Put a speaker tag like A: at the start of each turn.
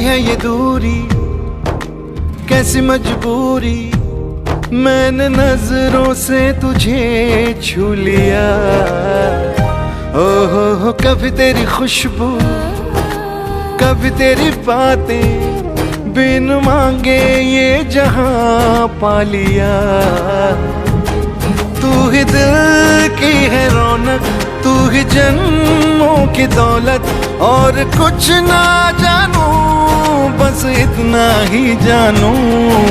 A: है ये दूरी, कैसी मजबूरी, मैंने नजरों से तुझे छू लिया। ओहो कभी तेरी खुशबू, कभी तेरी बातें, बिन मांगे ये जहां पा लिया। तू ही दिल की है रौनक, तू ही जन्मों की दौलत, और कुछ ना जानूं बस इतना ही जानूं।